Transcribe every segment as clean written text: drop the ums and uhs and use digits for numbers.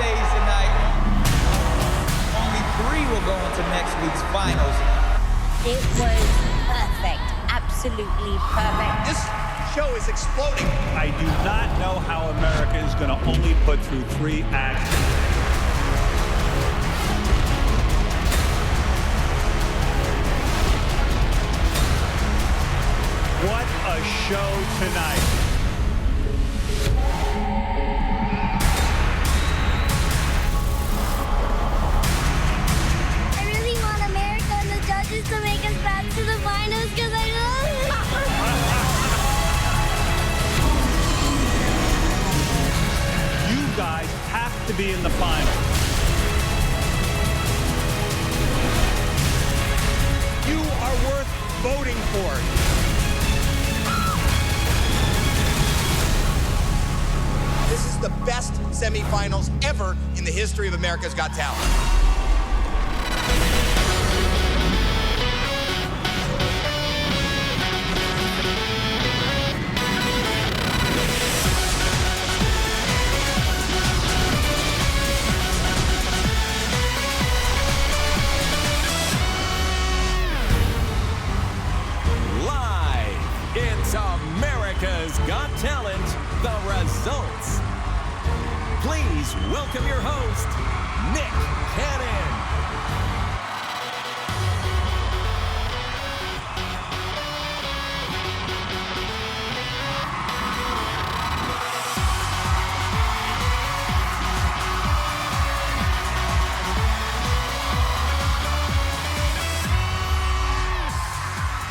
stage tonight. Only 3 will go into next week's finals. It was perfect, absolutely perfect. This show is exploding. I do not know how America is going to only put through 3 acts. What a show tonight. I really want America and the judges to make us back to the finals because I love it. You guys have to be in the final. You are worth voting for. This is the best semifinals ever in the history of America's Got Talent. Live, it's America's Got Talent, the results. Please welcome your host, Nick Cannon.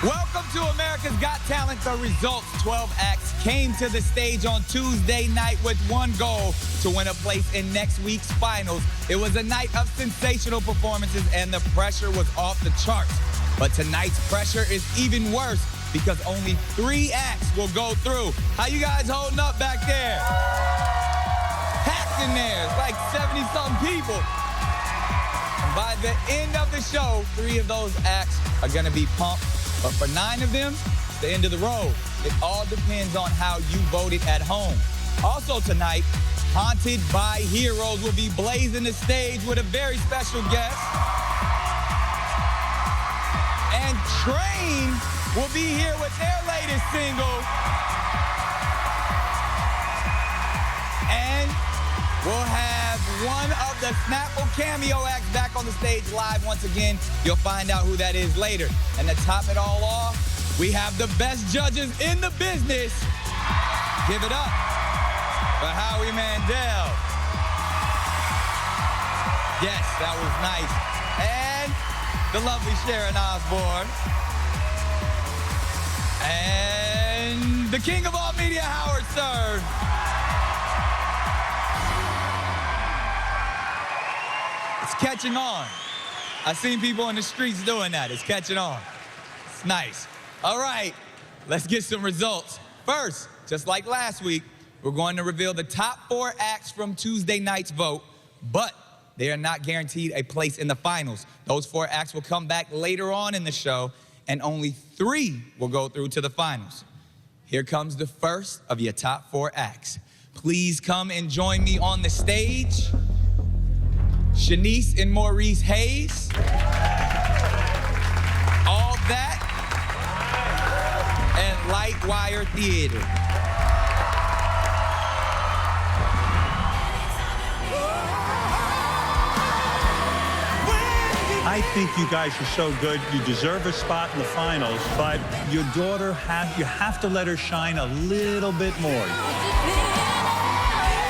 Welcome to America's Got Talent. The results, 12 acts, came to the stage on Tuesday night with one goal: to win a place in next week's finals. It was a night of sensational performances and the pressure was off the charts. But tonight's pressure is even worse because only 3 acts will go through. How you guys holding up back there? Packed in there. It's like 70-something people. And by the end of the show, 3 of those acts are gonna be pumped. But for 9 of them, it's the end of the road. It all depends on how you voted at home. Also tonight, Haunted by Heroes will be blazing the stage with a very special guest. And Train will be here with their latest single. And we'll have one of the Snapple cameo acts back on the stage live once again. You'll find out who that is later. And to top it all off, we have the best judges in the business. Give it up for Howie Mandel. Yes, that was nice. And the lovely Sharon Osbourne. And the king of all media, Howard Stern. It's catching on. I've seen people in the streets doing that. It's catching on. It's nice. All right, let's get some results. First, just like last week, we're going to reveal the top 4 acts from Tuesday night's vote, but they are not guaranteed a place in the finals. Those 4 acts will come back later on in the show, and only 3 will go through to the finals. Here comes the first of your top 4 acts. Please come and join me on the stage. Shanice and Maurice Hayes. All That. And Lightwire Theater. I think you guys are so good. You deserve a spot in the finals, but your daughter, you have to let her shine a little bit more.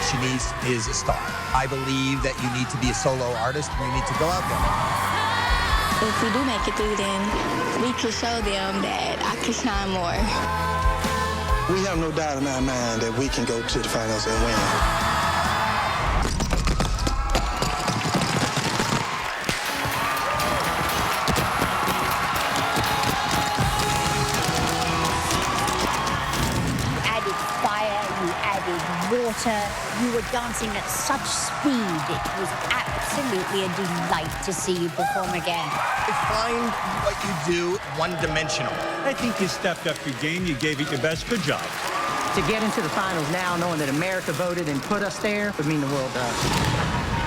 Shanice is a star. I believe that you need to be a solo artist and you need to go out there. If we do make it through, then we can show them that I can shine more. We have no doubt in our mind that we can go to the finals and win. Water. You were dancing at such speed. It was absolutely a delight to see you perform again. Find what you do one-dimensional. I think you stepped up your game. You gave it your best. Good job. To get into the finals now, knowing that America voted and put us there, would mean the world to us.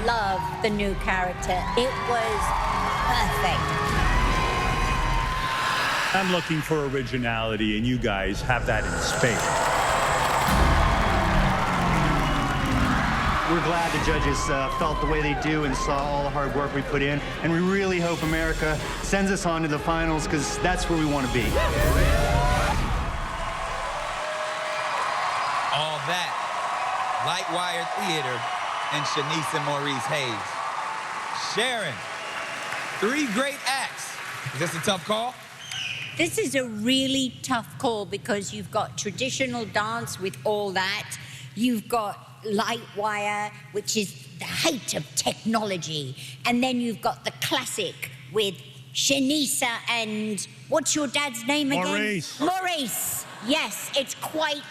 love the new character. It was perfect. I'm looking for originality, and you guys have that in spades. We're glad the judges felt the way they do and saw all the hard work we put in. And we really hope America sends us on to the finals, because that's where we want to be. All that, Lightwire Theater and Shanice and Maurice Hayes. Sharon, 3 great acts. Is this a tough call? This is a really tough call because you've got traditional dance with all that. You've got Lightwire, which is the height of technology. And then you've got the classic with Shanisa and what's your dad's name again? Maurice. Maurice. Yes, it's quite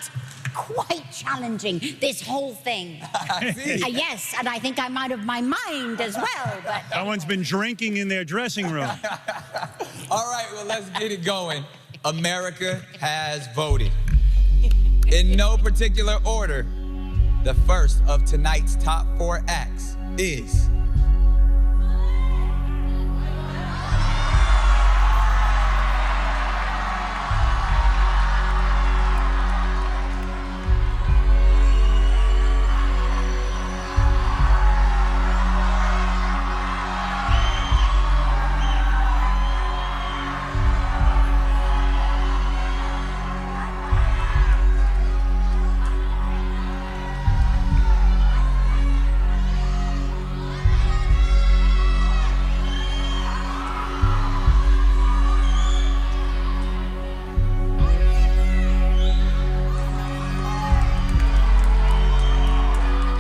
challenging, this whole thing. I see. Yes, and I think I'm out of my mind as well. But Someone's been drinking in their dressing room. All right, well, let's get it going. America has voted. In no particular order, the first of tonight's top 4 acts is...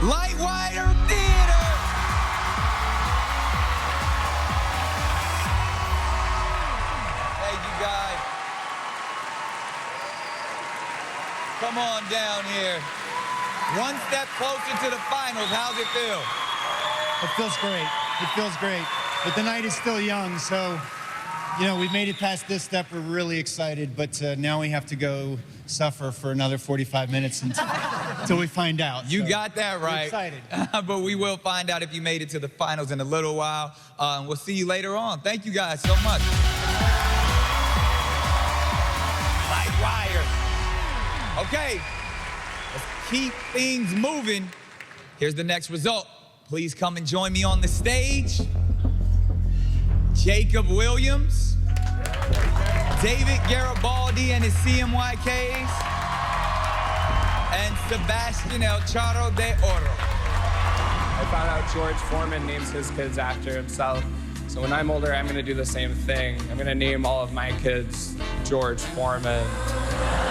Lightwire Theater! Thank you, guys. Come on down here. One step closer to the finals. How's it feel? It feels great. It feels great. But the night is still young, so, you know, we've made it past this step. We're really excited, but now we have to go suffer for another 45 minutes until we find out. You So, got that right. we're excited. But we will find out if you made it to the finals in a little while. We'll see you later on. Thank you guys so much. Lightwire. Okay, let's keep things moving. Here's the next result. Please come and join me on the stage. Jacob Williams, David Garibaldi and his CMYKs, and Sebastian El Charro de Oro. I found out George Foreman names his kids after himself. So when I'm older, I'm gonna do the same thing. I'm gonna name all of my kids George Foreman.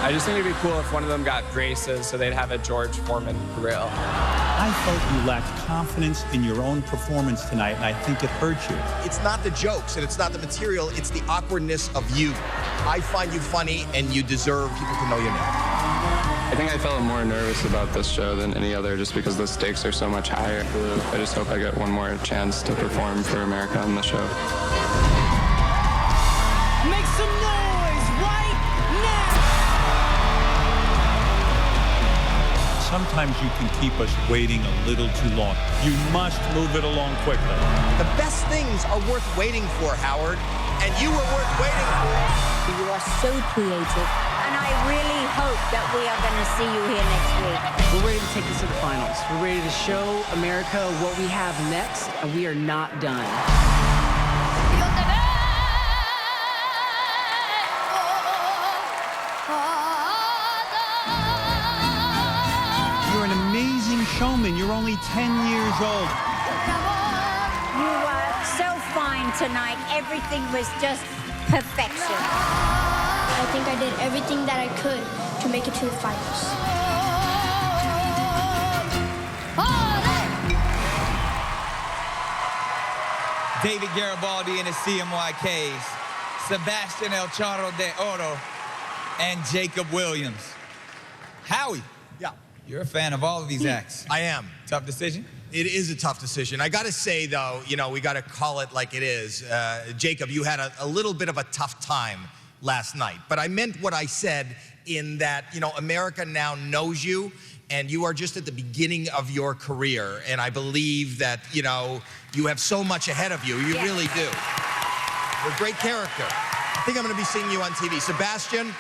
I just think it'd be cool if one of them got braces so they'd have a George Foreman grill. I felt you lacked confidence in your own performance tonight, and I think it hurt you. It's not the jokes and it's not the material, it's the awkwardness of you. I find you funny and you deserve people to know your name. I think I felt more nervous about this show than any other just because the stakes are so much higher. I just hope I get one more chance to perform for America on the show. Make some noise right now! Sometimes you can keep us waiting a little too long. You must move it along quickly. The best things are worth waiting for, Howard, and you were worth waiting for. you are so creative. And I really hope that we are going to see you here next week. We're ready to take this to the finals. We're ready to show America what we have next, and we are not done. You're an amazing showman. You're only 10 years old. You were so fine tonight. Everything was just perfection. I think I did everything that I could to make it to the finals. David Garibaldi and his CMYKs, Sebastian El Charro de Oro, and Jacob Williams. Howie. Yeah. You're a fan of all of these acts. I am. Tough decision? It is a tough decision. I got to say, though, you know, we got to call it like it is. Jacob, you had a little bit of a tough time last night. But I meant what I said in that, you know, America now knows you. and you are just at the beginning of your career. And I believe that, you know, you have so much ahead of you. You really do. You're a great character. I think I'm going to be seeing you on TV. Sebastian,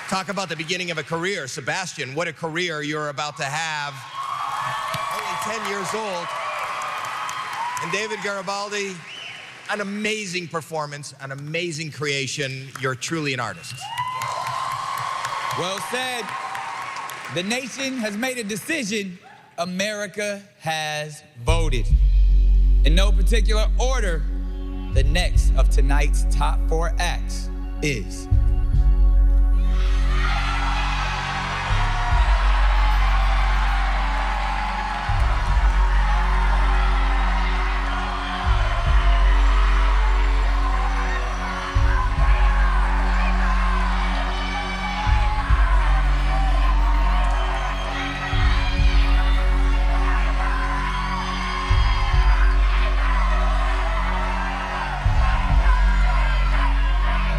talk about the beginning of a career. Sebastian, what a career you're about to have. Only 10 years old. And David Garibaldi, an amazing performance, an amazing creation. You're truly an artist. Well said. The nation has made a decision. America has voted. In no particular order, the next of tonight's top 4 acts is...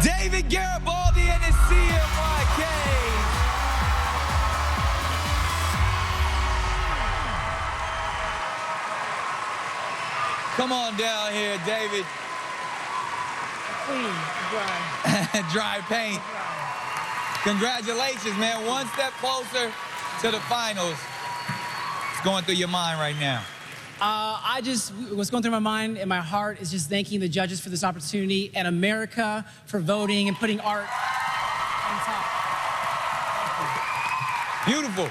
David Garibaldi and his CMYK. Come on down here, David. Dry paint. Congratulations, man. One step closer to the finals. What's going through your mind right now? What's going through my mind and my heart is just thanking the judges for this opportunity and America for voting and putting art on top. Beautiful.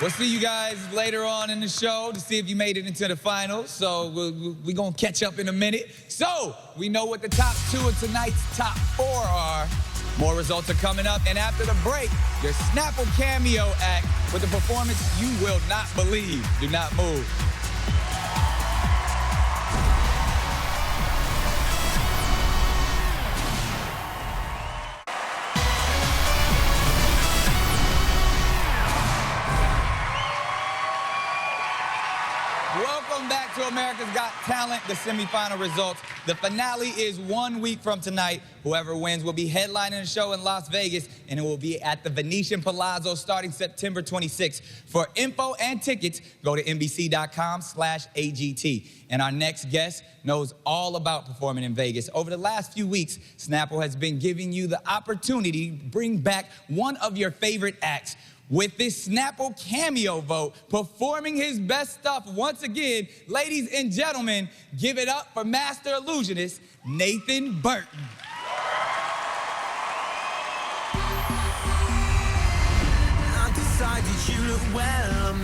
We'll see you guys later on in the show to see if you made it into the finals. So we're going to catch up in a minute. So we know what the top 2 of tonight's top 4 are. More results are coming up. And after the break, your Snapple cameo act with a performance you will not believe. Do not move. Welcome back to America's Got Talent, the semifinal results. The finale is 1 week from tonight. Whoever wins will be headlining the show in Las Vegas, and it will be at the Venetian Palazzo starting September 26th. For info and tickets, go to NBC.com/AGT. And our next guest knows all about performing in Vegas. Over the last few weeks, Snapple has been giving you the opportunity to bring back one of your favorite acts. With this Snapple cameo vote, performing his best stuff once again, ladies and gentlemen, give it up for master illusionist, Nathan Burton. I decided you look well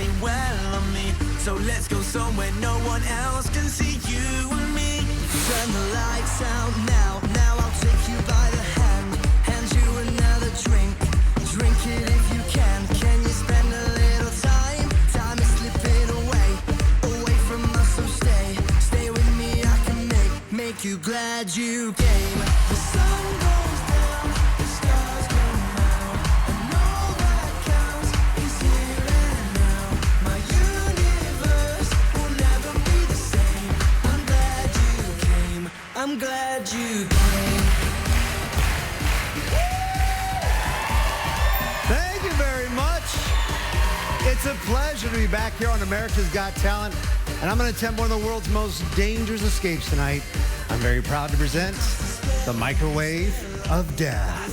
on me, so let's go somewhere no one else can see you and me. Turn the lights out now I'll take you by the hand you another drink it if you can you spend a little time is slipping away from us, so stay with me, I can make you glad you came. The sun goes down, the stars come out, and all that counts is here and now. My universe will never be the same. I'm glad you came, I'm glad you came. Thank you very much. It's a pleasure to be back here on America's Got Talent, and I'm going to attempt one of the world's most dangerous escapes tonight. I'm very proud to present the microwave of death.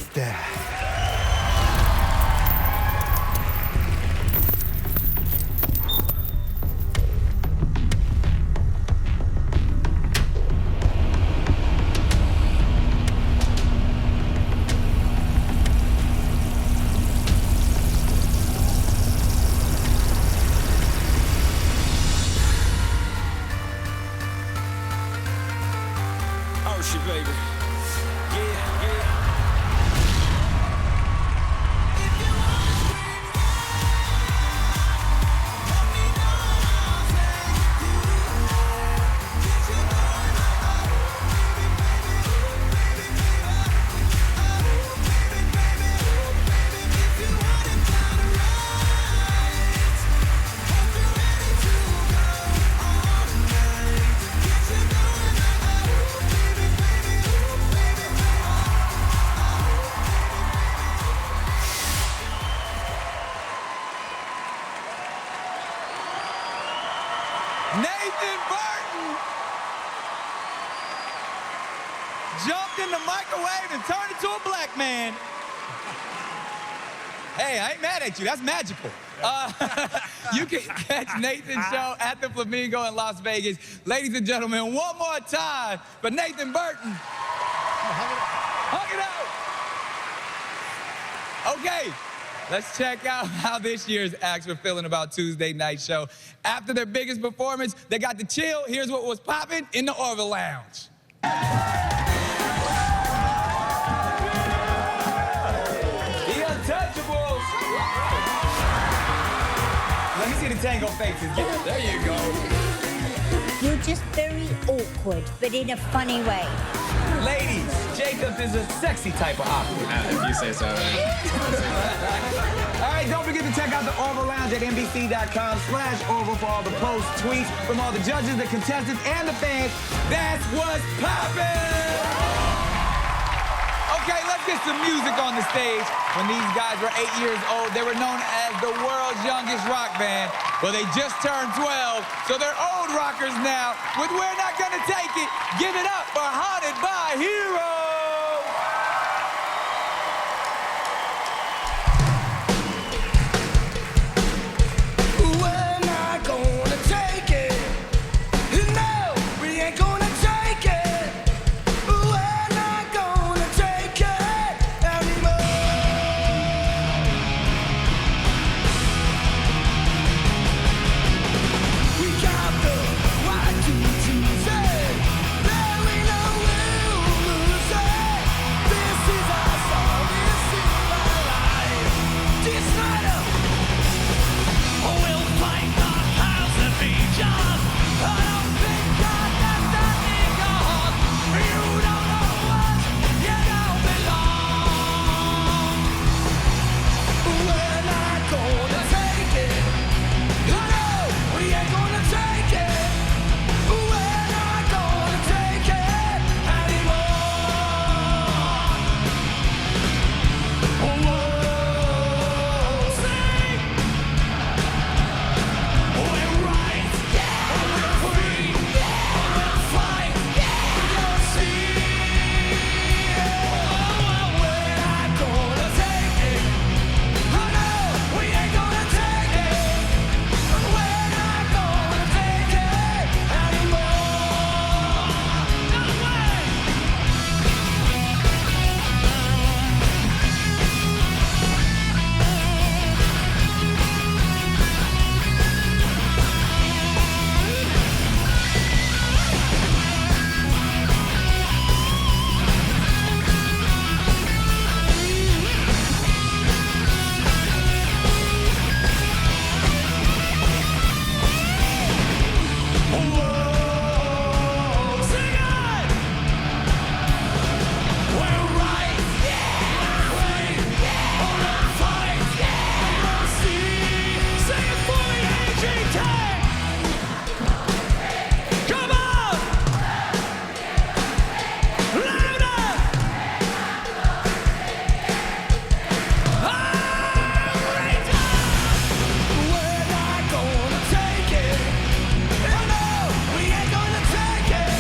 Nathan Burton jumped in the microwave and turned into a black man. Hey, I ain't mad at you. That's magical. You can catch Nathan's show at the Flamingo in Las Vegas. Ladies and gentlemen, one more time for Nathan Burton. Hug it out. Okay, let's check out how this year's acts were feeling about Tuesday night show. After their biggest performance, they got to chill. Here's what was popping in the Orville Lounge. Let me see the tango faces. Yeah, there you go. You're just very awkward, but in a funny way. Ladies, Jacobs is a sexy type of opera. If you say so. All right, don't forget to check out the Orville Lounge at NBC.com/Orville for all the posts, tweets from all the judges, the contestants, and the fans. That's what's poppin'! Okay, let's get some music on the stage. When these guys were 8 years old, they were known as the world's youngest rock band. Well, they just turned 12, so they're old rockers now. With We're Not Gonna Take It, give it up for Haunted by Heroes! We're not gonna take it. No, we ain't gonna take it. We're not gonna take it anymore. We got the right to choose it. There we know we'll lose it. This is our song, this is our life. This night we'll fight the house and be just. I don't think that that's that God. You don't know what you don't belong. We're not gonna take it. No, we ain't gonna take it. We're not gonna take it anymore. Whoa, sing. We're right, we're free, we'll fight, we'll see. We're not gonna take it. Oh no, we ain't gonna take it. We're not gonna take it anymore. No way. Whoa, sing it. We're right, we're free, we'll fight, we'll see. Sing it for me, AGT. Come on. Louder. We're not gonna take it. No, we ain't gonna take it.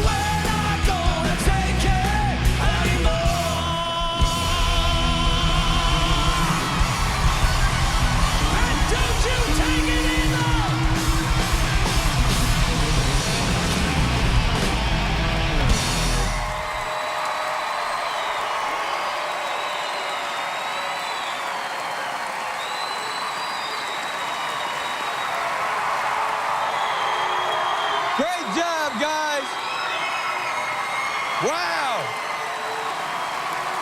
We're not gonna take it anymore. And don't you take it either. Great job, guys. Wow.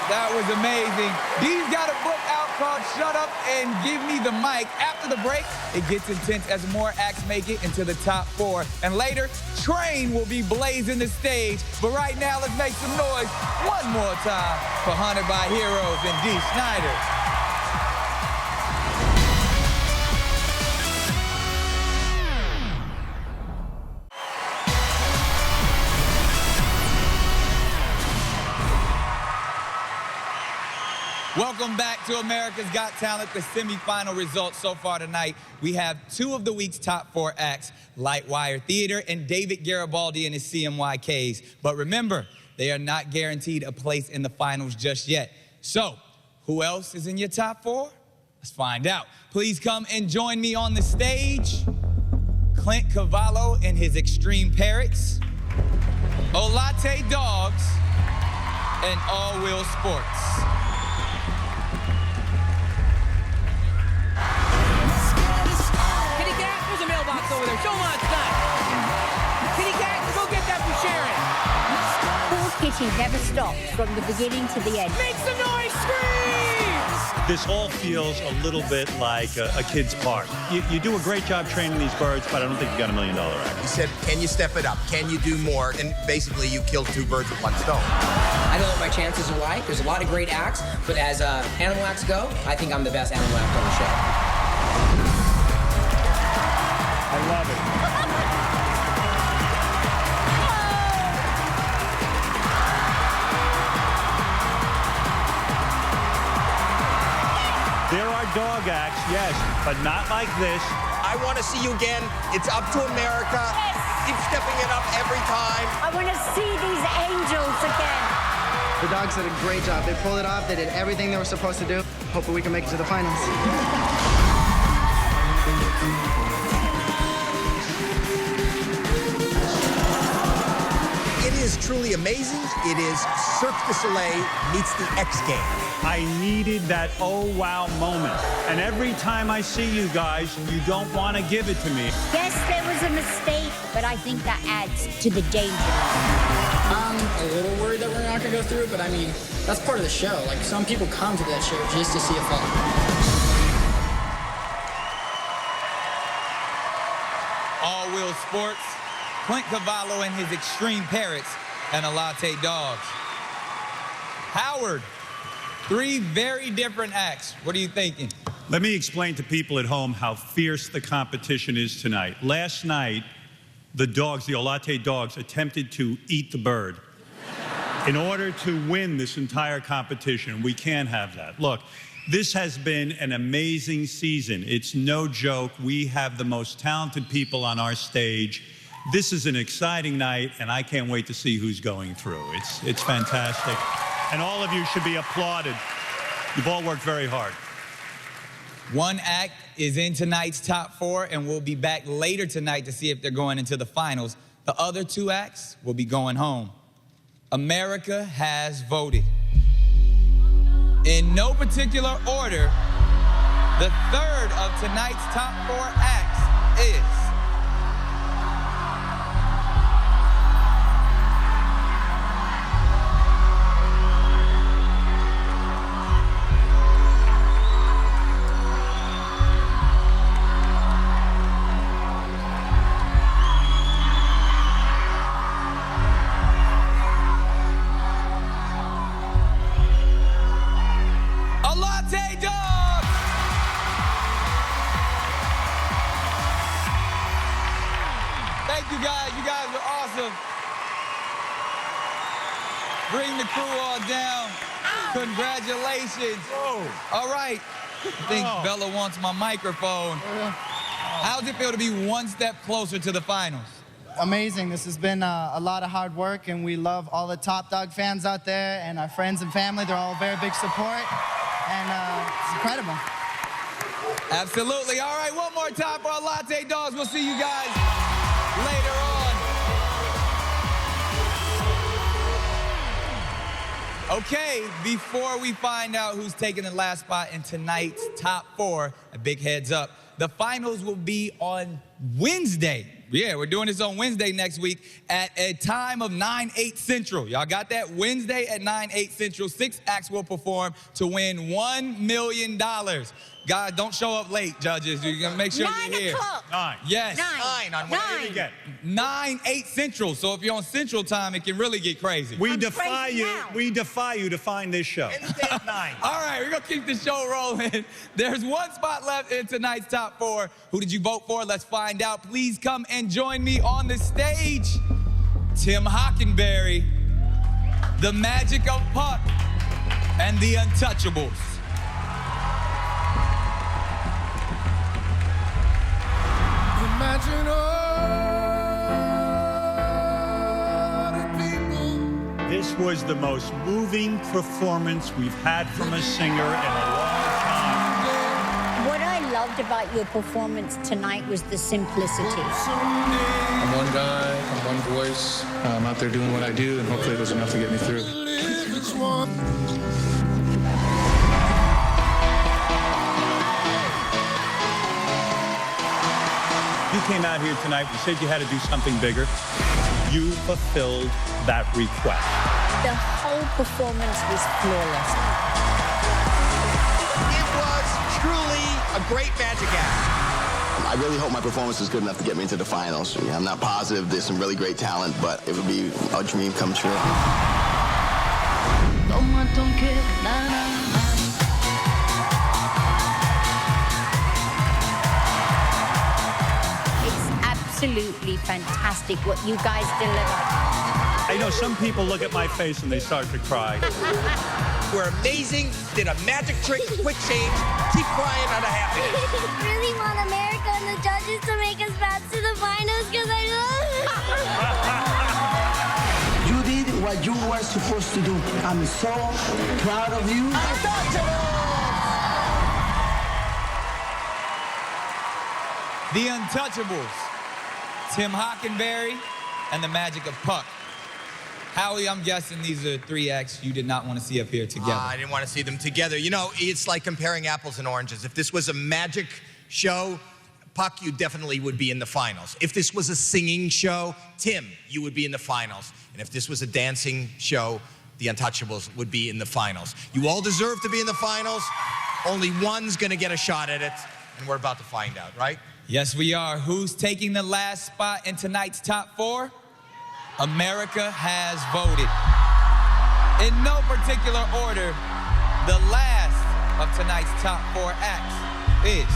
That was amazing. Dee's got a book out called Shut Up and Give Me the Mic. After the break, it gets intense as more acts make it into the top 4. And later, Train will be blazing the stage. But right now, let's make some noise one more time for Haunted by Heroes and Dee Snider. Welcome back to America's Got Talent, the semifinal results so far tonight. We have 2 of the week's top 4 acts, Lightwire Theater and David Garibaldi and his CMYKs. But remember, they are not guaranteed a place in the finals just yet. So, who else is in your top 4? Let's find out. Please come and join me on the stage. Clint Cavallo and his Extreme Parrots, Olate Dogs, and All Wheel Sports. Kitty Cat, there's a mailbox over there. Show them how it's done. Kitty Cat, go get that for Sharon. Paul's kitchen never stops from the beginning to the end. Make some noise, scream! This all feels a little bit like a kid's park. You do a great job training these birds, but I don't think you got $1 million act. He said, can you step it up? Can you do more? And basically, you killed 2 birds with 1 stone. I know what my chances are like. There's a lot of great acts, but as animal acts go, I think I'm the best animal act on the show. I love it. There are dog acts, yes, but not like this. I want to see you again. It's up to America. Yes. Keep stepping it up every time. I want to see these angels again. The dogs did a great job. They pulled it off. They did everything they were supposed to do. Hopefully we can make it to the finals. It is truly amazing. It is Cirque du Soleil meets the X Games. I needed that oh wow moment. And every time I see you guys, you don't want to give it to me. Yes, there was a mistake, but I think that adds to the danger. I'm a little worried that we're not going to go through, but I mean, that's part of the show. Like, some people come to that show just to see a fall. All Wheel Sports, Clint Cavallo and his Extreme Parrots, and Olate Dogs. Howard, 3 very different acts. What are you thinking? Let me explain to people at home how fierce the competition is tonight. Last night, the dogs, the Olate Dogs, attempted to eat the bird in order to win this entire competition. We can't have that. Look, this has been an amazing season. It's no joke. We have the most talented people on our stage. This is an exciting night, and I can't wait to see who's going through. It's fantastic. And all of you should be applauded. You've all worked very hard. 1 act is in tonight's top 4, and we'll be back later tonight to see if they're going into the finals. The other 2 acts will be going home. America has voted. In no particular order, the 3rd of tonight's top 4 acts is Olate Dogs! Thank you guys. You guys were awesome. Bring the crew on down. Congratulations. Whoa. All right. I think Bella wants my microphone. How does it feel to be 1 step closer to the finals? Amazing. This has been a lot of hard work, and we love all the Top Dog fans out there and our friends and family. They're all very big support, and it's incredible. Absolutely. All right, one more time for our Olate Dogs. We'll see you guys later on. Okay, before we find out who's taking the last spot in tonight's top 4, a big heads up. The finals will be on Wednesday. Yeah, we're doing this on Wednesday next week at a time of 9/8 Central. Y'all got that? Wednesday at 9/8 Central. 6 acts will perform to win $1 million. Guys, don't show up late, judges. You're gonna make sure you're here. 9 o'clock. 9. Yes. 9 on what did we get? 9/8 Central. So if you're on Central Time, it can really get crazy. We defy you to find this show. Wednesday at 9. All right, we're gonna keep the show rolling. There's 1 spot left in tonight's top 4. Who did you vote for? Let's find out. Please come and join me on the stage. Tim Hockenberry, the Magic of Puck, and the Untouchables. imagine all the people. This was the most moving performance we've had from a singer in a long time. What I loved about your performance tonight was the simplicity. I'm one guy, I'm one voice. I'm out there doing what I do, and hopefully there's enough to get me through. You came out here tonight, you said you had to do something bigger. You fulfilled that request. The whole performance was flawless. It was truly a great magic act. I really hope my performance is good enough to get me into the finals. I'm not positive. There's some really great talent, but it would be a dream come true. It's absolutely fantastic what you guys delivered. I know some people look at my face and they start to cry. We're amazing, did a magic trick, quick change, keep crying out of happiness. I really want America and the judges to make us bounce to the finals because I love You did what you were supposed to do. I'm so proud of you. The Untouchables, Tim Hockenberry, and the Magic of Puck. Howie, I'm guessing these are three acts you did not want to see up here together. I didn't want to see them together. You know, it's like comparing apples and oranges. If this was a magic show, Puck, you definitely would be in the finals. If this was a singing show, Tim, you would be in the finals. And if this was a dancing show, the Untouchables would be in the finals. You all deserve to be in the finals. Only one's going to get a shot at it, and we're about to find out, right? Yes, we are. Who's taking the last spot in tonight's top four? America has voted. In no particular order, the last of tonight's top four acts is...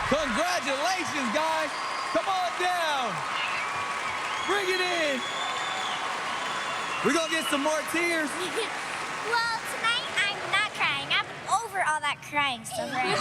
Congratulations, guys. Come on down. Bring it in. We're going to get some more tears. Well, tonight I'm not crying. I'm over all that crying stuff, right?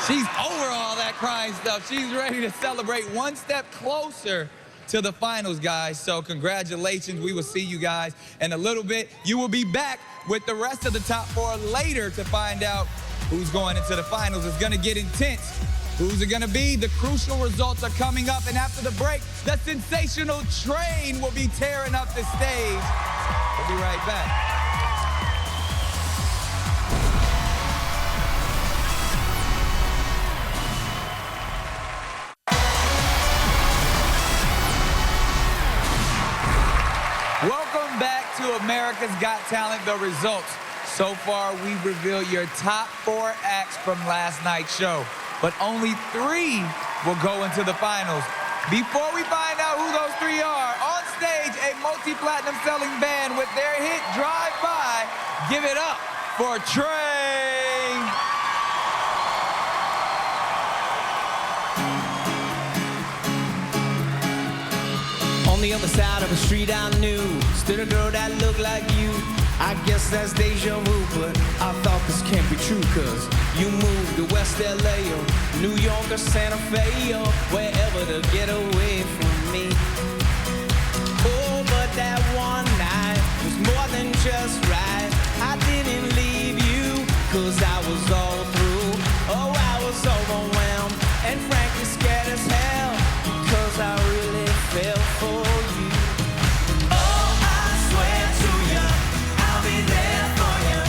She's over all that crying stuff. She's ready to celebrate one step closer to the finals, guys. So congratulations. We will see you guys in a little bit. You will be back with the rest of the top four later to find out who's going into the finals. It's going to get intense. Who's it going to be? The crucial results are coming up, and after the break, the sensational train will be tearing up the stage. We'll be right back. Welcome back to America's Got Talent, the results. So far, we've revealed your top four acts from last night's show, but only 3 will go into the finals. Before we find out who those 3 are, on stage, a multi-platinum selling band with their hit Drive By. Give it up for Train. On the other side of the street I knew stood a girl that looked like you. I guess that's deja vu, but I thought this can't be true, cause you moved to West LA or New York or Santa Fe or wherever to get away from me. Oh, but that one night was more than just right. I didn't leave you, cause I was all through. Oh, I was overwhelmed and frankly scared as hell, cause I really fell for you. Oh, I swear to you, I'll be there for you.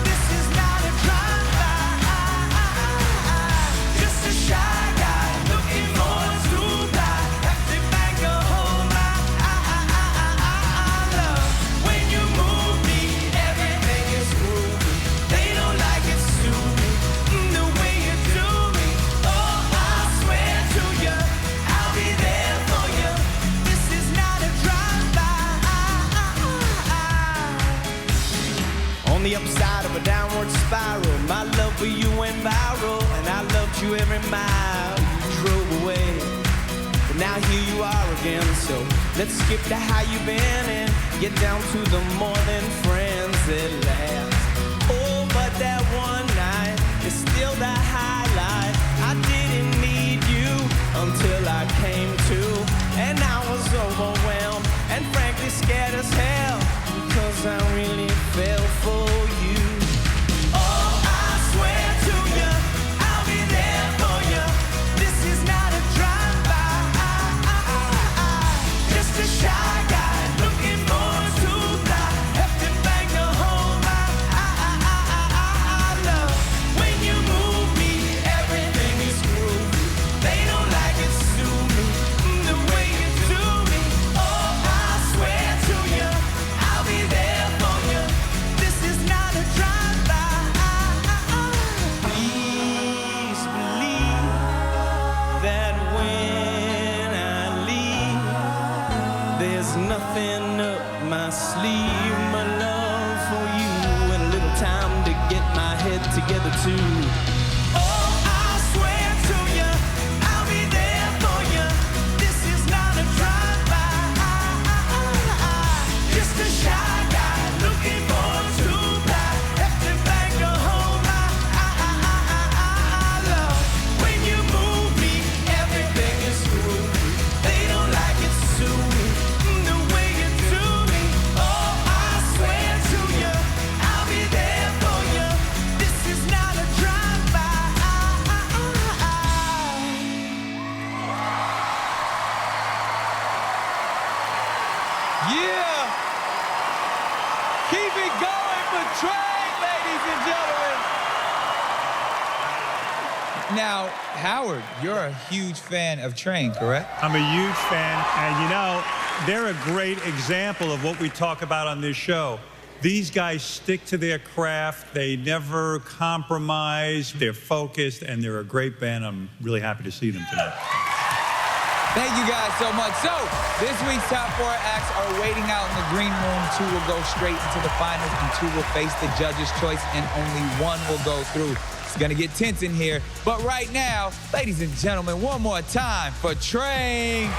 This is not a drive-by, just a shy guy looking forward to die. Have to back a whole lot. I love every mile you drove away. But now here you are again, so let's skip to how you've been and get down to the more than friends at last. Oh, but that one night is still the highlight. I didn't need you until I came to, and I was overwhelmed and frankly scared as hell, because I really fell for you. Oh, I swear to you, I'll be there for you. This is not a drive-by, just a shy guy looking for a two-fly. Have to bang to hold my love. When you move me, everything is groovy. They don't like it, sue me, the way you do me. Oh, I swear to you, I'll be there for you. This is not a drive-by. Please believe that when I leave, there's nothing up my sleeve. My love for you and a little time to get my head together too. Oh, I swear to you, I'll be there for you. This is not a drive-by, just a shy guy looking for a two-fly. Have to bang to hold my love. When you move me, everything is groovy. They don't like it, sue me, the way you do me. Oh, I swear to you, I'll be there for you. This is not a drive-by. Yeah! Keep it going for Train, ladies and gentlemen! Now, Howard, you're a huge fan of Train, correct? I'm a huge fan, and you know, they're a great example of what we talk about on this show. These guys stick to their craft, they never compromise, they're focused, and they're a great band. I'm really happy to see them tonight. Thank you guys so much. So, this week's top 4 acts are waiting out in the green room. 2 will go straight into the finals, and 2 will face the judge's choice, and only 1 will go through. It's gonna get tense in here. But right now, ladies and gentlemen, one more time for Train.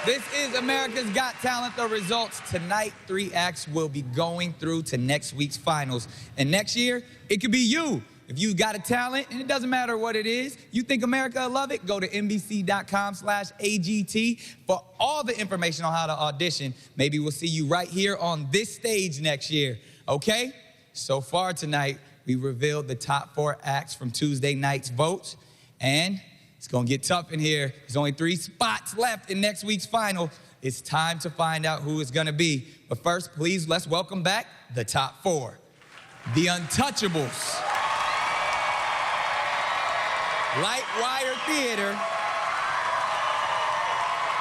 This is America's Got Talent. The results tonight, 3 acts will be going through to next week's finals. And next year, it could be you. If you got a talent, and it doesn't matter what it is, you think America will love it, go to NBC.com/AGT for all the information on how to audition. Maybe we'll see you right here on this stage next year, okay? So far tonight, we revealed the top 4 acts from Tuesday night's votes, and it's gonna get tough in here. There's only 3 spots left in next week's final. It's time to find out who it's gonna be. But first, please, let's welcome back the top 4. The Untouchables. Light Wire Theater.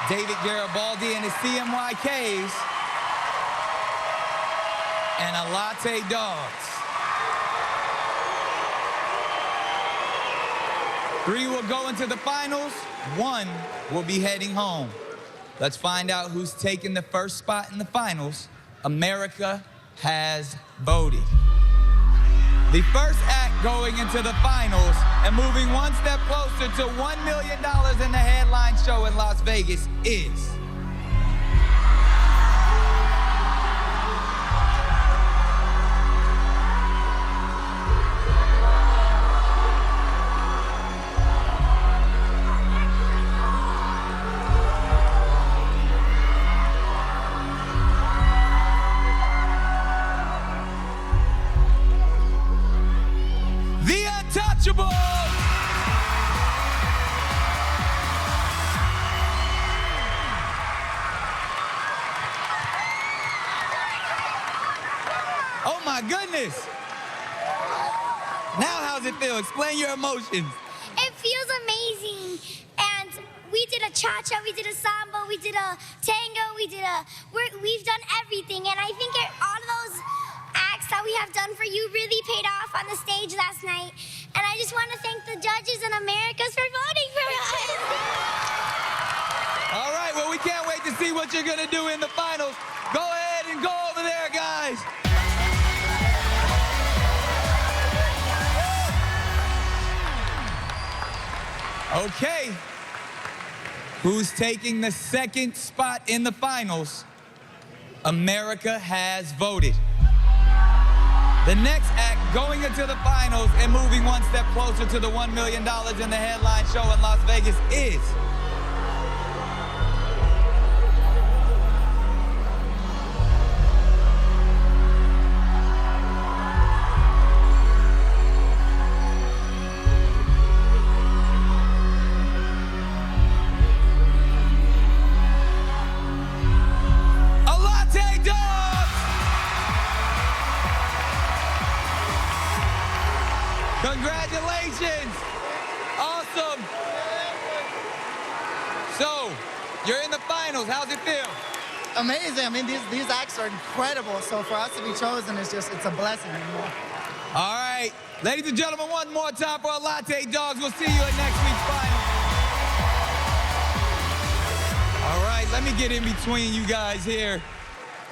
David Garibaldi and his CMYKs. And a Latte Dogs. 3 will go into the finals, 1 will be heading home. Let's find out who's taking the first spot in the finals. America has voted. The first act going into the finals and moving 1 step closer to $1 million in the headline show in Las Vegas is... Oh my goodness! Now how's it feel? Explain your emotions. It feels amazing. And we did a cha-cha, we did a samba, we did a tango, we've done everything. And I think all of those acts that we have done for you really paid off on the stage last night. And I just want to thank the judges and Americas for voting for us. All right, well, we can't wait to see what you're going to do in the finals. Go ahead and go over there, guys. Okay. Who's taking the second spot in the finals? America has voted. The next act going into the finals and moving one step closer to the $1 million in the headline show in Las Vegas is... Congratulations! Awesome! So, you're in the finals. How's it feel? Amazing. I mean, these acts are incredible. So for us to be chosen is just, it's a blessing. All right. Ladies and gentlemen, one more time for our Latte Dogs. We'll see you at next week's final. All right, let me get in between you guys here.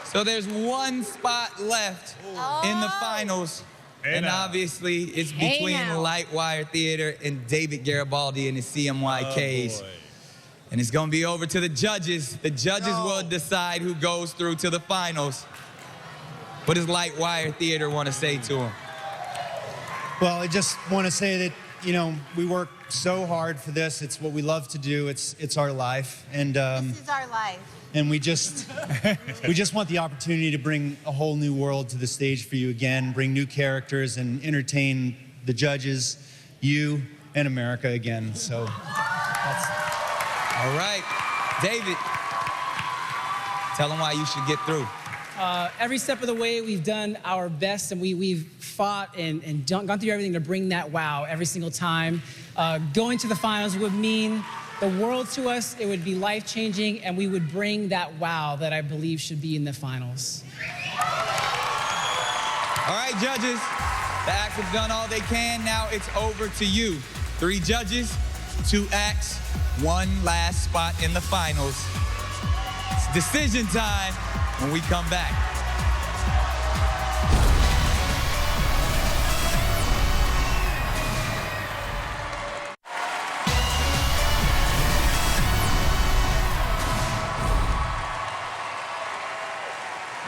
So there's one spot left in the finals. And obviously, it's between Lightwire Theater and David Garibaldi and his CMYKs. And it's going to be over to the judges. The judges will decide who goes through to the finals. What does Lightwire Theater want to say to him? Well, I just want to say that, you know, we work so hard for this. It's what we love to do. It's our life. And this is our life. And we just want the opportunity to bring a whole new world to the stage for you again, bring new characters and entertain the judges, you, and America again. So that's... All right. David, tell them why you should get through. Every step of the way, we've done our best, and we've fought and gone through everything to bring that wow every single time. Going to the finals would mean the world to us. It would be life-changing, and we would bring that wow that I believe should be in the finals. All right, judges. The acts have done all they can. Now it's over to you. 3 judges, 2 acts, 1 last spot in the finals. It's decision time when we come back.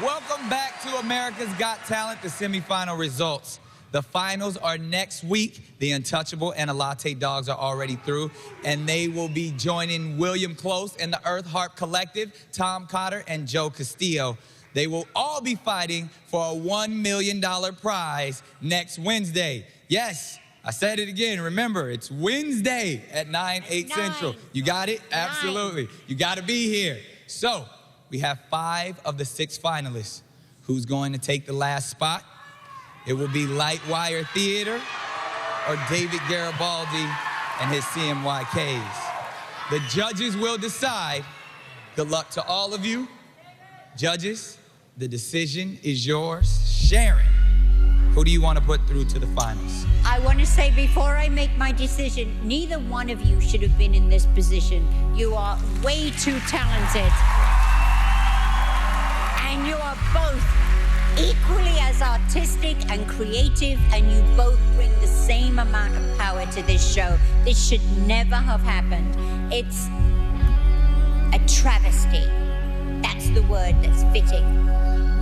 Welcome back to America's Got Talent, the semifinal results. The finals are next week. The Untouchable and the Latte Dogs are already through, and they will be joining William Close and the Earth Harp Collective, Tom Cotter, and Joe Castillo. They will all be fighting for a $1 million prize next Wednesday. Yes, I said it again. Remember, it's Wednesday at 8 Central. You got it? Absolutely. You got to be here. So, we have 5 of the 6 finalists. Who's going to take the last spot? It will be Lightwire Theater or David Garibaldi and his CMYKs. The judges will decide. Good luck to all of you. Judges, the decision is yours. Sharon, who do you want to put through to the finals? I want to say before I make my decision, neither one of you should have been in this position. You are way too talented. And you are both equally as artistic and creative, and you both bring the same amount of power to this show. This should never have happened. It's a travesty. That's the word that's fitting.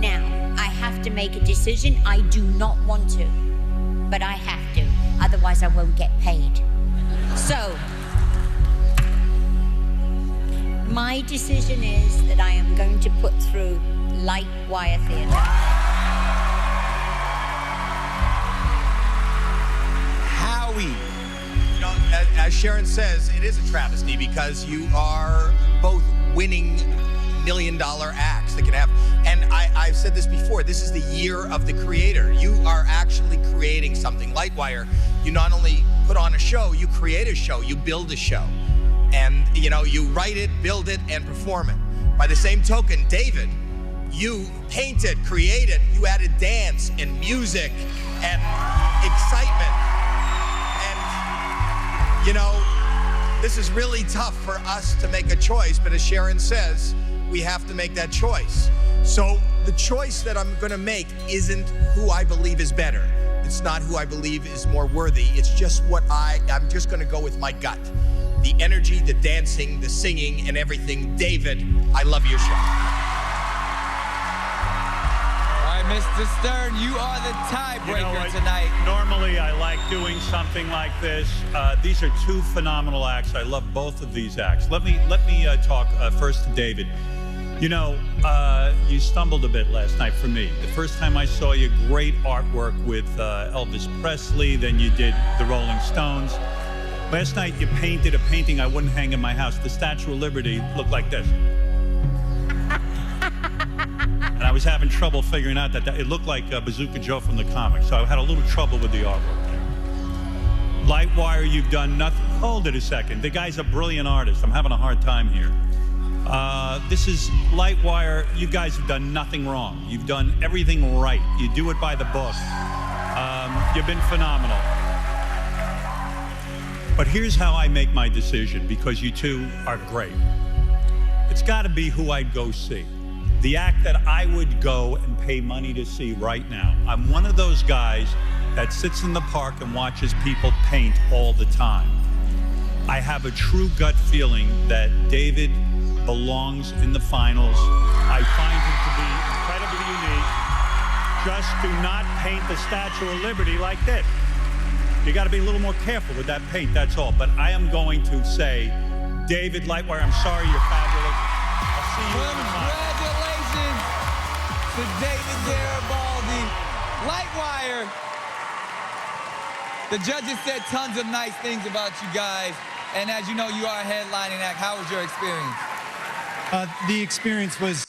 Now, I have to make a decision. I do not want to, but I have to. Otherwise, I won't get paid. So, my decision is that I am going to put through Lightwire Theater. Howie. You know, as Sharon says, it is a travesty because you are both winning $1 million acts that can have, and I've said this before, this is the year of the creator. You are actually creating something. Lightwire, you not only put on a show, you create a show, you build a show. And, you know, you write it, build it, and perform it. By the same token, David, you painted, created, you added dance and music and excitement. You know, this is really tough for us to make a choice, but as Sharon says, we have to make that choice. So the choice that I'm gonna make isn't who I believe is better. It's not who I believe is more worthy. It's just what I'm just gonna go with my gut. The energy, the dancing, the singing, and everything. David, I love your show. All right, Mr. Stern, you are the tiebreaker tonight. Normally, I like doing something like this. These are two phenomenal acts. I love both of these acts. Let me talk first to David. You know, you stumbled a bit last night for me. The first time I saw you, great artwork with Elvis Presley, then you did the Rolling Stones. Last night you painted a painting I wouldn't hang in my house. The Statue of Liberty looked like this. And I was having trouble figuring out that it looked like Bazooka Joe from the comics, so I had a little trouble with the artwork there. Lightwire, you've done nothing. Hold it a second. The guy's a brilliant artist. I'm having a hard time here. This is Lightwire. You guys have done nothing wrong. You've done everything right. You do it by the book. You've been phenomenal. But here's how I make my decision, because you two are great. It's got to be who I'd go see. The act that I would go and pay money to see right now. I'm one of those guys that sits in the park and watches people paint all the time. I have a true gut feeling that David belongs in the finals. I find him to be incredibly unique. Just do not paint the Statue of Liberty like this. You got to be a little more careful with that paint, that's all. But I am going to say, David Lightwire, I'm sorry, you're fabulous. I'll see you in the finals. Congratulations to David Garibaldi. Lightwire. The judges said tons of nice things about you guys. And as you know, you are a headlining act. How was your experience? The experience was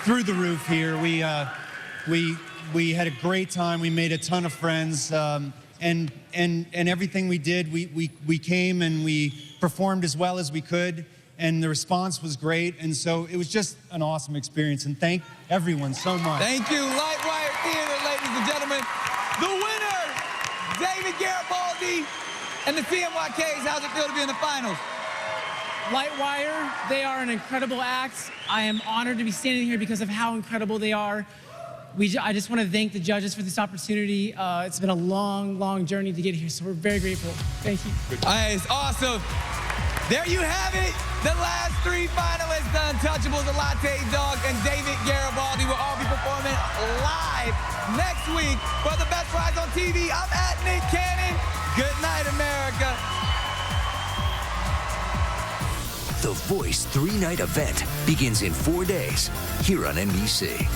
through the roof here. We had a great time. We made a ton of friends, and everything we did, we came and we performed as well as we could, and the response was great. And so it was just an awesome experience. And thank everyone so much. Thank you, Lightwire Theater, ladies and gentlemen. The winner, David Garibaldi and the CMYKs. How's it feel to be in the finals? Lightwire, they are an incredible act. I am honored to be standing here because of how incredible they are. I just want to thank the judges for this opportunity. It's been a long, long journey to get here, so we're very grateful. Thank you. It's awesome. There you have it. The last three finalists, the Untouchables, the Latte Dog, and David Garibaldi will all be performing live next week for the Best Rides on TV. I'm at Nick Cannon. Good night, America. The Voice 3-night event begins in 4 days here on NBC.